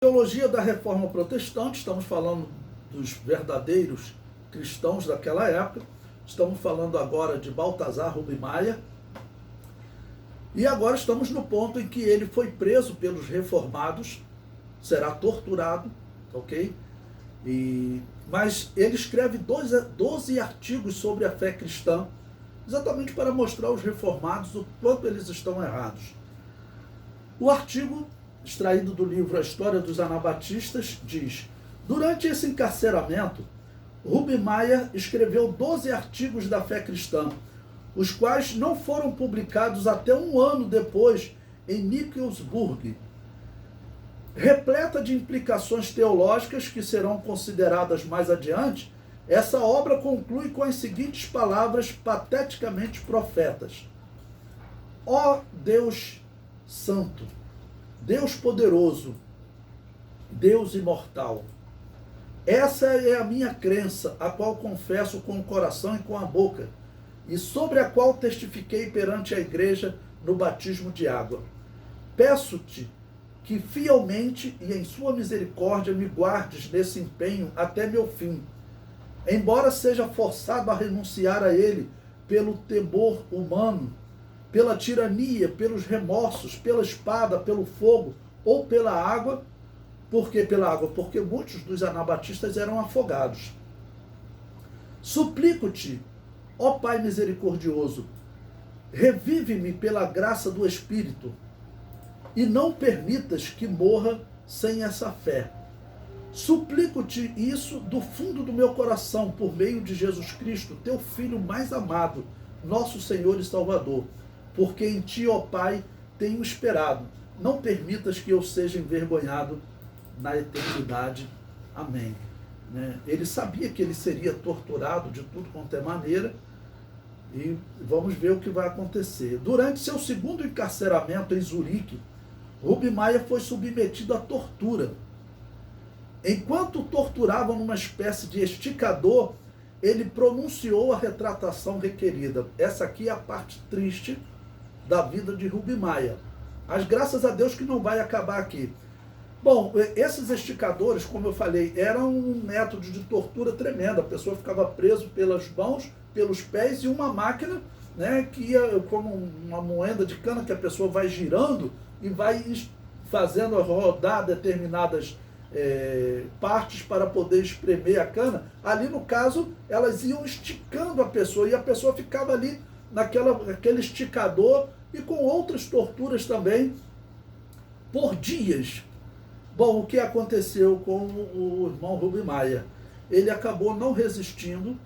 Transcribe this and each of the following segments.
Teologia da Reforma Protestante, estamos falando dos verdadeiros cristãos daquela época, estamos falando agora de Baltazar Rubinmeier, e agora estamos no ponto em que ele foi preso pelos reformados, será torturado, ok? Mas ele escreve 12 artigos sobre a fé cristã, exatamente para mostrar aos reformados o quanto eles estão errados. O artigo, extraído do livro A História dos Anabatistas, diz: durante esse encarceramento, Rubinmeier escreveu 12 artigos da fé cristã, os quais não foram publicados até um ano depois em Nickelsburg. Repleta de implicações teológicas que serão consideradas mais adiante, essa obra conclui com as seguintes palavras pateticamente profetas: ó Deus Santo, Deus poderoso, Deus imortal, essa é a minha crença, a qual confesso com o coração e com a boca, e sobre a qual testifiquei perante a igreja no batismo de água. Peço-te que fielmente e em sua misericórdia me guardes nesse empenho até meu fim, embora seja forçado a renunciar a ele pelo temor humano, pela tirania, pelos remorsos, pela espada, pelo fogo ou pela água. Por que pela água? Porque muitos dos anabatistas eram afogados. Suplico-te, ó Pai misericordioso, revive-me pela graça do Espírito, e não permitas que morra sem essa fé. Suplico-te isso do fundo do meu coração, por meio de Jesus Cristo, teu Filho mais amado, nosso Senhor e Salvador, porque em ti, ó Pai, tenho esperado. Não permitas que eu seja envergonhado na eternidade. Amém. Ele sabia que ele seria torturado de tudo quanto é maneira, e vamos ver o que vai acontecer. Durante seu segundo encarceramento em Zurique, Rubinmeier foi submetido à tortura. Enquanto torturavam numa espécie de esticador, ele pronunciou a retratação requerida. Essa aqui é a parte triste da vida de Rubinmeier. Mas graças a Deus que não vai acabar aqui. Bom, esses esticadores, como eu falei, eram um método de tortura tremendo. A pessoa ficava presa pelas mãos, pelos pés, e uma máquina, que ia como uma moenda de cana que a pessoa vai girando e vai fazendo rodar determinadas partes para poder espremer a cana. Ali, no caso, elas iam esticando a pessoa, e a pessoa ficava ali naquele esticador, e com outras torturas também, por dias. Bom, o que aconteceu com o irmão Rubinmeier? Ele acabou não resistindo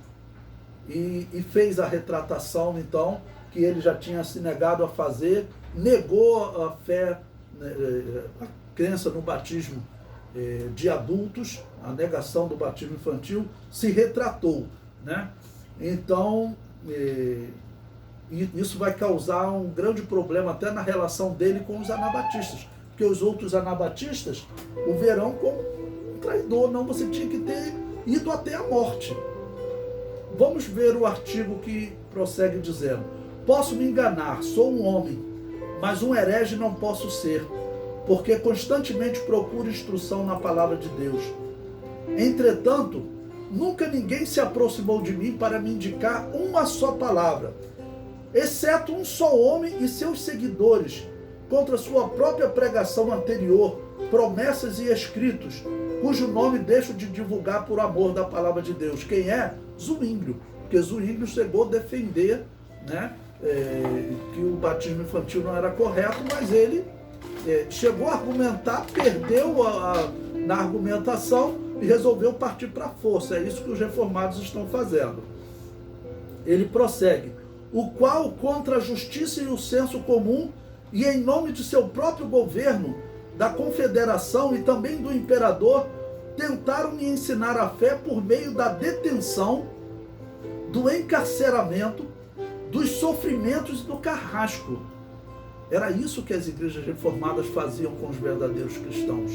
e fez a retratação, então, que ele já tinha se negado a fazer, negou a fé, a crença no batismo de adultos, a negação do batismo infantil, se retratou, Então, isso vai causar um grande problema até na relação dele com os anabatistas, porque os outros anabatistas o verão como um traidor. Não, você tinha que ter ido até a morte. Vamos ver o artigo que prossegue dizendo: posso me enganar, sou um homem, mas um herege não posso ser, porque constantemente procuro instrução na palavra de Deus. Entretanto, nunca ninguém se aproximou de mim para me indicar uma só palavra, exceto um só homem e seus seguidores, contra sua própria pregação anterior, promessas e escritos, cujo nome deixo de divulgar por amor da palavra de Deus. Quem é? Zwinglio, porque Zwinglio chegou a defender que o batismo infantil não era correto, mas ele chegou a argumentar, perdeu na argumentação e resolveu partir para a força. É isso que os reformados estão fazendo. Ele prossegue: o qual, contra a justiça e o senso comum, e em nome de seu próprio governo, da confederação e também do imperador, tentaram me ensinar a fé por meio da detenção, do encarceramento, dos sofrimentos e do carrasco. Era isso que as igrejas reformadas faziam com os verdadeiros cristãos.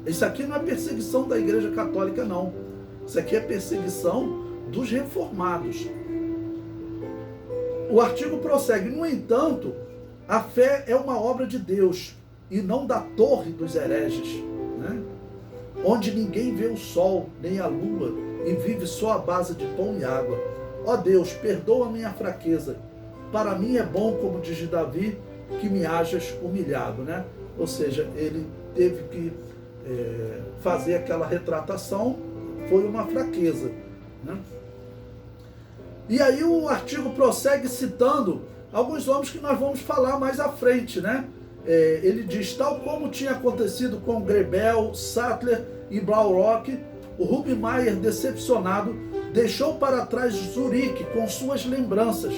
Isso aqui não é perseguição da igreja católica, não. Isso aqui é perseguição dos reformados. O artigo prossegue: no entanto, a fé é uma obra de Deus e não da torre dos hereges. né? Onde ninguém vê o sol, nem a lua, e vive só à base de pão e água. Ó Deus, perdoa a minha fraqueza. Para mim é bom, como diz Davi, que me hajas humilhado, né? Ou seja, ele teve que fazer aquela retratação, foi uma fraqueza, né? E aí o artigo prossegue citando alguns nomes que nós vamos falar mais à frente, né? Ele diz, tal como tinha acontecido com Grebel, Sattler e Blaurock, o Rubinmeier, decepcionado, deixou para trás Zurique com suas lembranças,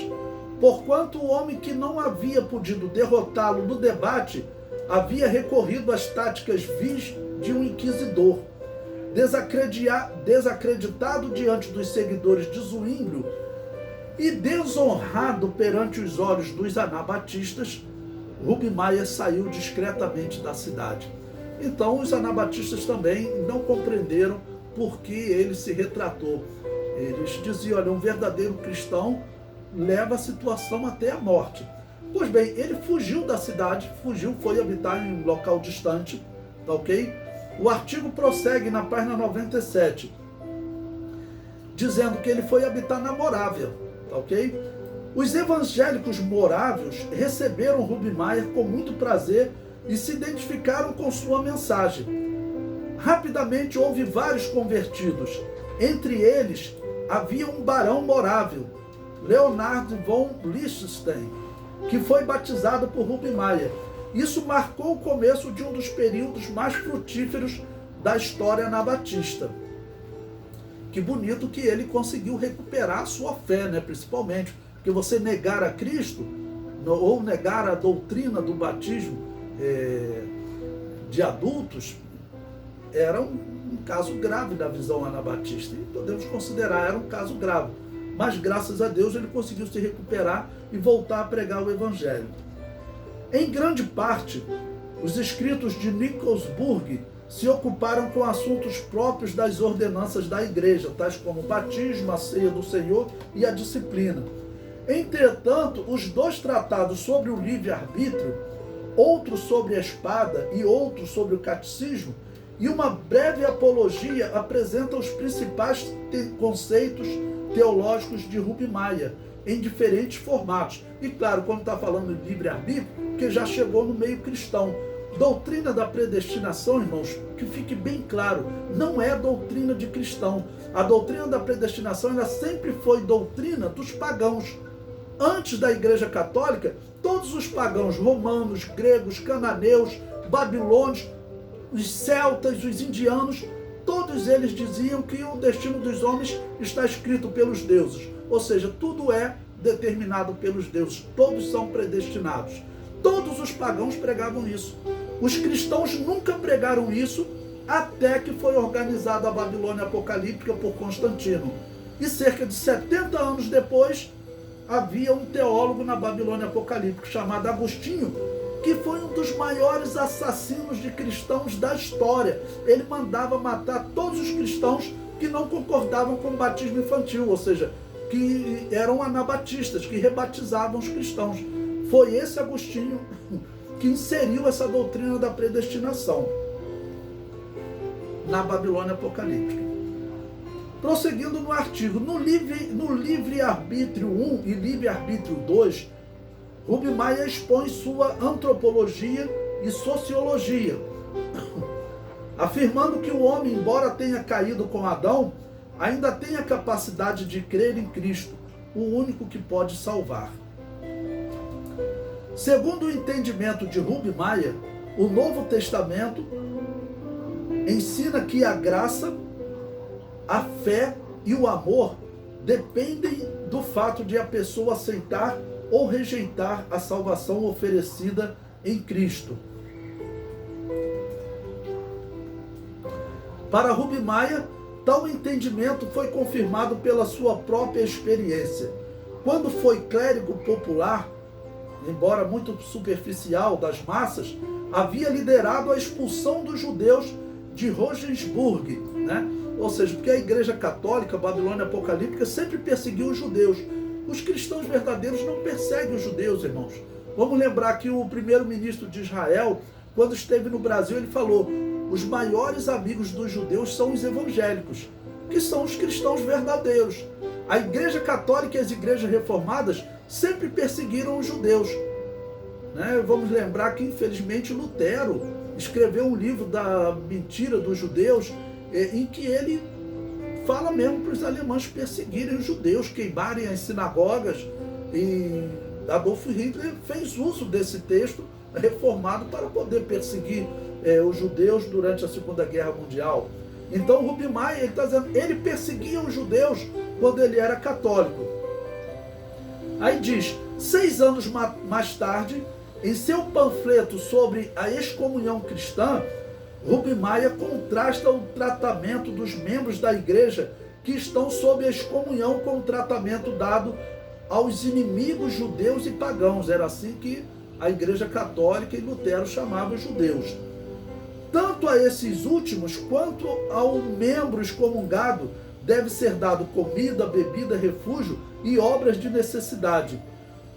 porquanto o homem que não havia podido derrotá-lo no debate havia recorrido às táticas vis de um inquisidor. Desacreditado diante dos seguidores de Zwinglio e desonrado perante os olhos dos anabatistas, Rubinmeier saiu discretamente da cidade. Então os anabatistas também não compreenderam por que ele se retratou. Eles diziam, olha, um verdadeiro cristão leva a situação até a morte. Pois bem, ele fugiu da cidade, foi habitar em um local distante, tá ok? O artigo prossegue na página 97, dizendo que ele foi habitar na Morávia, tá ok? Os evangélicos morávios receberam Rubinmeier com muito prazer e se identificaram com sua mensagem. Rapidamente houve vários convertidos. Entre eles havia um barão morável, Leonard von Liechtenstein, que foi batizado por Rubinmeier. Isso marcou o começo de um dos períodos mais frutíferos da história anabatista. Que bonito que ele conseguiu recuperar a sua fé, né? Principalmente, porque você negar a Cristo, ou negar a doutrina do batismo de adultos, era um caso grave da visão anabatista. E podemos considerar, era um caso grave. Mas graças a Deus ele conseguiu se recuperar e voltar a pregar o Evangelho. Em grande parte, os escritos de Nikolsburg se ocuparam com assuntos próprios das ordenanças da igreja, tais como o batismo, a ceia do Senhor e a disciplina. Entretanto, os dois tratados sobre o livre-arbítrio, outro sobre a espada e outro sobre o catecismo, e uma breve apologia apresentam os principais conceitos teológicos de Rubinmeier, em diferentes formatos. E claro, quando está falando de livre-arbítrio, que já chegou no meio cristão. Doutrina da predestinação, irmãos, que fique bem claro, não é doutrina de cristão. A doutrina da predestinação, ela sempre foi doutrina dos pagãos. Antes da Igreja Católica, todos os pagãos romanos, gregos, cananeus, babilônios, os celtas, os indianos, todos eles diziam que o destino dos homens está escrito pelos deuses. Ou seja, tudo é determinado pelos deuses, todos são predestinados. Todos os pagãos pregavam isso. Os cristãos nunca pregaram isso até que foi organizada a Babilônia Apocalíptica por Constantino. E cerca de 70 anos depois, havia um teólogo na Babilônia Apocalíptica chamado Agostinho, que foi um dos maiores assassinos de cristãos da história. Ele mandava matar todos os cristãos que não concordavam com o batismo infantil, ou seja, que eram anabatistas, que rebatizavam os cristãos. Foi esse Agostinho que inseriu essa doutrina da predestinação na Babilônia Apocalíptica. Prosseguindo no artigo, no livre-arbítrio 1 e livre-arbítrio 2, Rubinmeier expõe sua antropologia e sociologia, afirmando que o homem, embora tenha caído com Adão, ainda tem a capacidade de crer em Cristo, o único que pode salvar. Segundo o entendimento de Rubinmeier, o Novo Testamento ensina que a graça, a fé e o amor dependem do fato de a pessoa aceitar ou rejeitar a salvação oferecida em Cristo. Para Rubinmeier, tal entendimento foi confirmado pela sua própria experiência. Quando foi clérigo popular, embora muito superficial, das massas, havia liderado a expulsão dos judeus de Regensburg, né? Ou seja, porque a Igreja Católica, a Babilônia Apocalíptica, sempre perseguiu os judeus. Os cristãos verdadeiros não perseguem os judeus, irmãos. Vamos lembrar que o primeiro-ministro de Israel, quando esteve no Brasil, ele falou: os maiores amigos dos judeus são os evangélicos, que são os cristãos verdadeiros. A Igreja Católica e as igrejas reformadas sempre perseguiram os judeus, né? Vamos lembrar que, infelizmente, Lutero escreveu um livro da mentira dos judeus, em que ele fala mesmo para os alemães perseguirem os judeus, queimarem as sinagogas, e Adolf Hitler fez uso desse texto reformado para poder perseguir os judeus durante a Segunda Guerra Mundial. Então Rubem Maia, ele está dizendo, ele perseguia os judeus quando ele era católico. Aí diz, 6 anos mais tarde, em seu panfleto sobre a excomunhão cristã, Rubem Maia contrasta o tratamento dos membros da igreja que estão sob a excomunhão com o tratamento dado aos inimigos judeus e pagãos. Era assim que a Igreja Católica e Lutero chamavam os judeus. Tanto a esses últimos quanto ao membro excomungado deve ser dado comida, bebida, refúgio e obras de necessidade.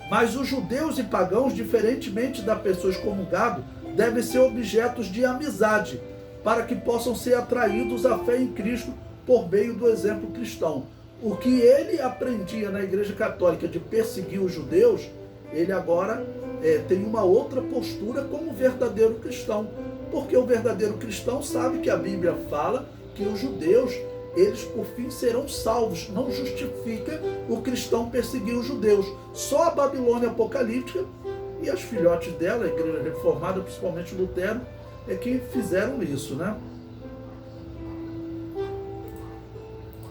Mas os judeus e pagãos, diferentemente da pessoa excomungada, devem ser objetos de amizade, para que possam ser atraídos à fé em Cristo por meio do exemplo cristão. O que ele aprendia na Igreja Católica de perseguir os judeus, ele agora tem uma outra postura como verdadeiro cristão, porque o verdadeiro cristão sabe que a Bíblia fala que os judeus, eles por fim serão salvos. Não justifica o cristão perseguir os judeus. Só a Babilônia apocalíptica e as filhotes dela, a Igreja Reformada, principalmente Lutero, é que fizeram isso, né?